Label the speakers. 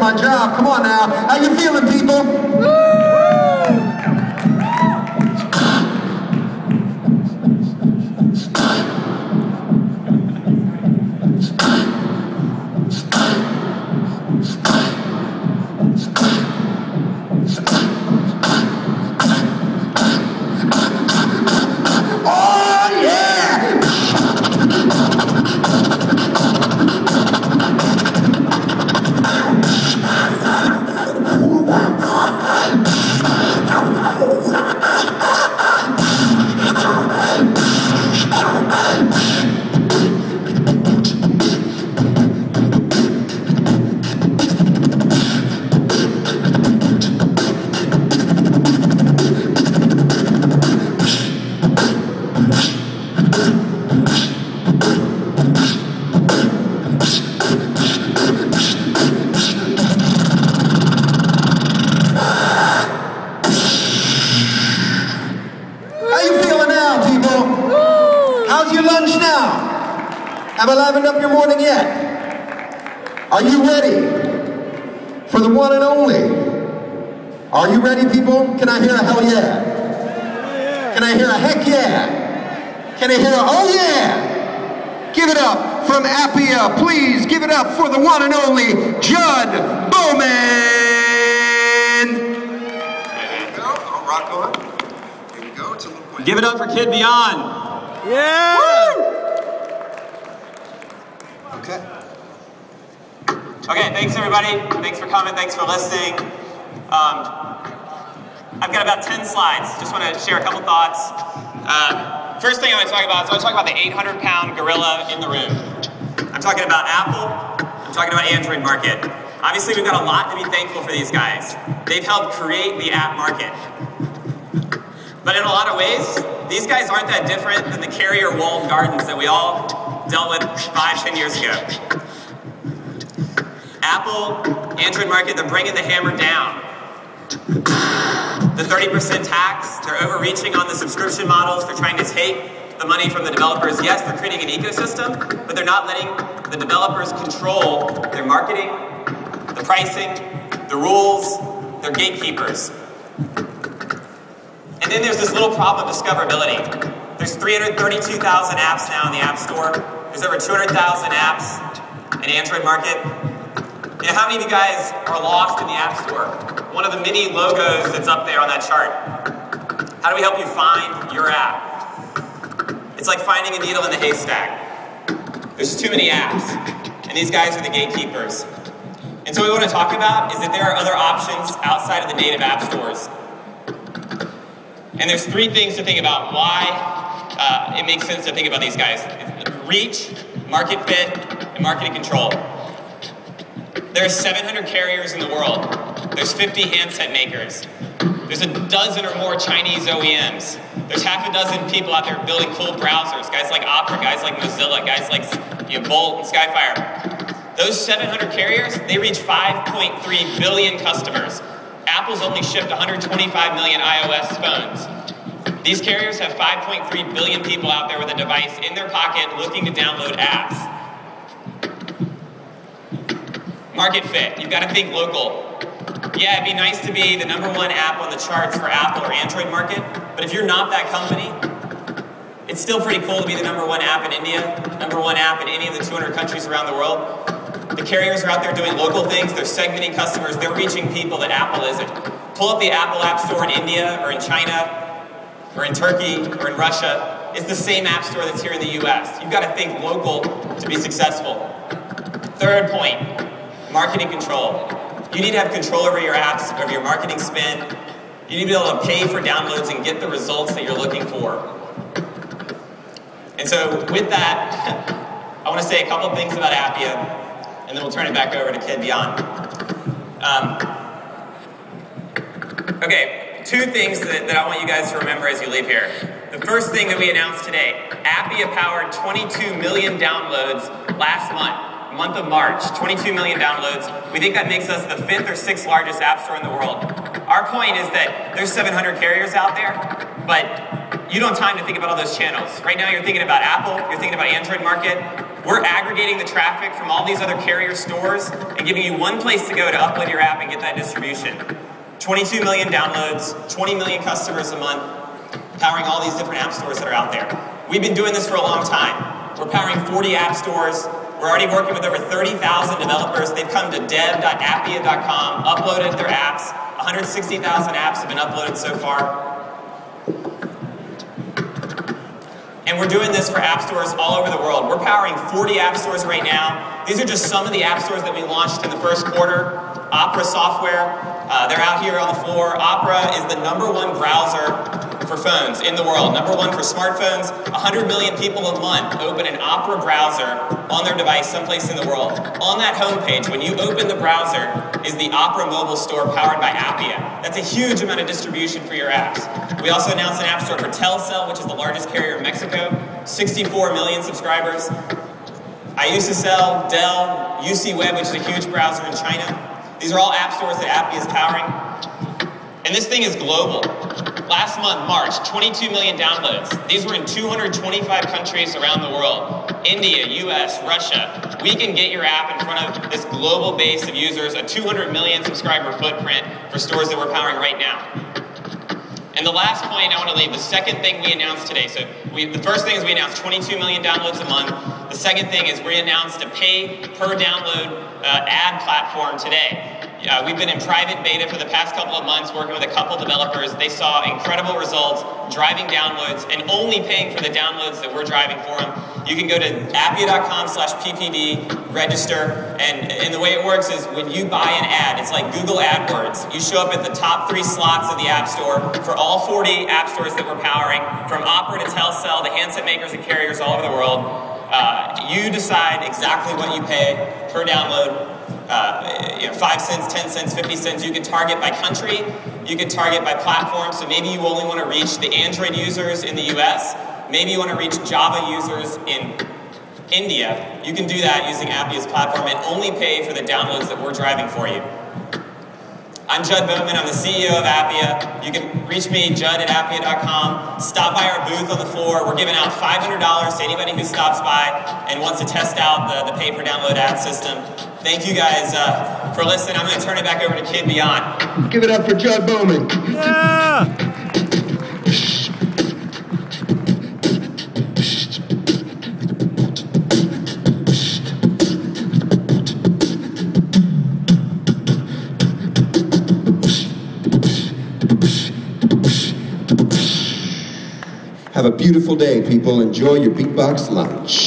Speaker 1: my job. Come on now. How you feeling, people? Have I livened up your morning yet? Are you ready for the one and only? Are you ready, people? Can I hear a hell yeah? Can I hear a heck yeah? Can I hear a oh yeah? Give it up from Appia. Please give it up for the one and only Judd Bowman.
Speaker 2: There you go. I'll rock on. Here we go.
Speaker 3: Give it up for Kid Beyond.
Speaker 4: Yeah!
Speaker 3: Woo!
Speaker 2: Okay.
Speaker 3: Okay, thanks everybody. Thanks for coming, thanks for listening. I've got about 10 slides. Just want to share a couple thoughts. First thing I want to talk about is I want to talk about the 800-pound gorilla in the room. I'm talking about Apple. I'm talking about Android market. Obviously, we've got a lot to be thankful for these guys. They've helped create the app market. But in a lot of ways, these guys aren't that different than the carrier walled gardens that we all dealt with 5-10 years ago. Apple, Android market, they're bringing the hammer down. The 30% tax, they're overreaching on the subscription models. They're trying to take the money from the developers. Yes, they're creating an ecosystem, but they're not letting the developers control their marketing, the pricing, the rules. They're gatekeepers. And then there's this little problem of discoverability. There's 332,000 apps now in the App Store. There's over 200,000 apps in Android market. You know, how many of you guys are lost in the App Store? One of the many logos that's up there on that chart. How do we help you find your app? It's like finding a needle in the haystack. There's too many apps, and these guys are the gatekeepers. And so what we want to talk about is that there are other options outside of the native app stores. And there's 3 things to think about why it makes sense to think about these guys. Reach, market fit, and marketing control. There's 700 carriers in the world. There's 50 handset makers. There's a dozen or more Chinese OEMs. There's half a dozen people out there building cool browsers. Guys like Opera, guys like Mozilla, guys like Bolt and Skyfire. Those 700 carriers, they reach 5.3 billion customers. Apple's only shipped 125 million iOS phones. These carriers have 5.3 billion people out there with a device in their pocket looking to download apps. Market fit, you've got to think local. Yeah, it'd be nice to be the #1 app on the charts for Apple or Android market, but if you're not that company, it's still pretty cool to be the #1 app in India, #1 app in any of the 200 countries around the world. The carriers are out there doing local things, they're segmenting customers, they're reaching people that Apple isn't. Pull up the Apple App Store in India, or in China, or in Turkey, or in Russia. It's the same app store that's here in the US. You've got to think local to be successful. Third point, marketing control. You need to have control over your apps, over your marketing spend. You need to be able to pay for downloads and get the results that you're looking for. And so with that, I want to say a couple of things about Appia, and then we'll turn it back over to Kid Beyond. Okay, 2 things that I want you guys to remember as you leave here. The first thing that we announced today, Appia powered 22 million downloads last month of March, 22 million downloads. We think that makes us the 5th or 6th largest app store in the world. Our point is that there's 700 carriers out there, but you don't have time to think about all those channels. Right now you're thinking about Apple, you're thinking about Android market, We're aggregating the traffic from all these other carrier stores and giving you one place to go to upload your app and get that distribution. 22 million downloads, 20 million customers a month, powering all these different app stores that are out there. We've been doing this for a long time. We're powering 40 app stores. We're already working with over 30,000 developers. They've come to dev.appia.com, uploaded their apps. 160,000 apps have been uploaded so far. And we're doing this for app stores all over the world. We're powering 40 app stores right now. These are just some of the app stores that we launched in the first quarter. Opera software, they're out here on the floor. Opera is the #1 browser for phones in the world. #1 for smartphones. 100 million people a month open an Opera browser on their device someplace in the world. On that homepage, when you open the browser, is the Opera mobile store powered by Appia. That's a huge amount of distribution for your apps. We also announced an app store for Telcel, which is the largest carrier in Mexico. 64 million subscribers. I used to sell Dell, UC Web, which is a huge browser in China. These are all app stores that Appia is powering. And this thing is global. Last month, March, 22 million downloads. These were in 225 countries around the world. India, US, Russia. We can get your app in front of this global base of users, a 200 million subscriber footprint for stores that we're powering right now. And the last point I want to leave, the second thing we announced today. So the first thing is we announced 22 million downloads a month. The second thing is we announced a pay per download ad platform today. We've been in private beta for the past couple of months working with a couple developers. They saw incredible results, driving downloads, and only paying for the downloads that we're driving for them. You can go to appia.com/ppd, register, and the way it works is when you buy an ad, it's like Google AdWords. You show up at the top 3 slots of the App Store for all 40 app stores that we're powering, from Opera to Telcel, the handset makers and carriers all over the world. You decide exactly what you pay per download. 5 cents, 10 cents, 50 cents. You can target by country. You can target by platform. So maybe you only want to reach the Android users in the US. Maybe you want to reach Java users in India. You can do that using Appia's platform and only pay for the downloads that we're driving for you. I'm Judd Bowman. I'm the CEO of Appia. You can reach me, judd@appia.com. Stop by our booth on the floor. We're giving out $500 to anybody who stops by and wants to test out the pay-per-download ad system. Thank you guys for listening. I'm going to turn it back over to Kid Beyond.
Speaker 1: Give it up for Judd Bowman.
Speaker 4: Yeah!
Speaker 1: Have a beautiful day, people. Enjoy your beatbox lunch.